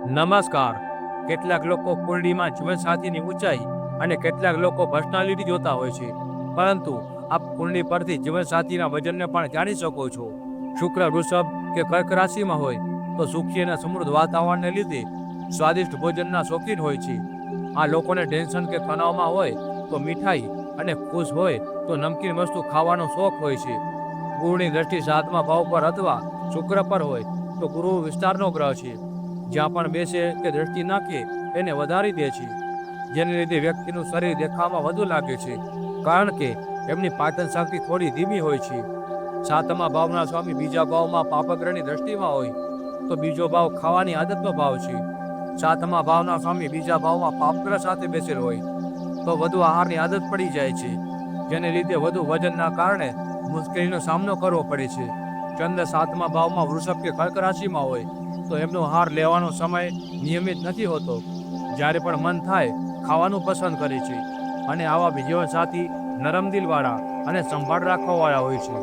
નમસ્કાર. કેટલાક લોકો કુંડળીમાં જીવનસાથીની ઊંચાઈ અને કેટલાક લોકો પર્સનાલિટી જોતા હોય છે, પરંતુ આપ કુંડળી પરથી જીવનસાથીના વજનને પણ જાણી શકો છો. શુક્ર વૃષભ કે કર્ક રાશિમાં હોય તો સુખી અને સમૃદ્ધ વાતાવરણને લીધે સ્વાદિષ્ટ ભોજનના શોખીન હોય છે. આ લોકોને ટેન્શન કે તણાવમાં હોય તો મીઠાઈ અને ખુશ હોય તો નમકીન વસ્તુ ખાવાનો શોખ હોય છે. ગુરુની દ્રષ્ટિ 7મા ભાવ પર અથવા શુક્ર પર હોય તો ગુરુ વિસ્તારનો ગ્રહ છે. જ્યાં પણ બેસે કે દ્રષ્ટિ નાખે એને વધારી દે છે, જેને લીધે વ્યક્તિનું શરીર દેખાવામાં વધુ લાગે છે, કારણ કે એમની પાચન શક્તિ થોડી ધીમી હોય છે. 7મા ભાવના સ્વામી બીજા ભાવમાં પાપગ્રહની દ્રષ્ટિમાં હોય તો બીજો ભાવ ખાવાની આદતનો ભાવ છે. 7મા ભાવના સ્વામી બીજા ભાવમાં પાપગ્રહ સાથે બેસેલ હોય તો વધુ આહારની આદત પડી જાય છે, જેને લીધે વધુ વજનના કારણે મુશ્કેલીનો સામનો કરવો પડે છે. ચંદ્ર 7મા ભાવમાં વૃષભ કે કર્ક રાશિમાં હોય તો એમનો આહાર લેવાનો સમય નિયમિત નથી હોતો. જ્યારે પણ મન થાય ખાવાનું પસંદ કરે છે, અને આવા જીવનસાથી નરમ દિલવાળા અને સંભાળ રાખવાવાળા હોય છે.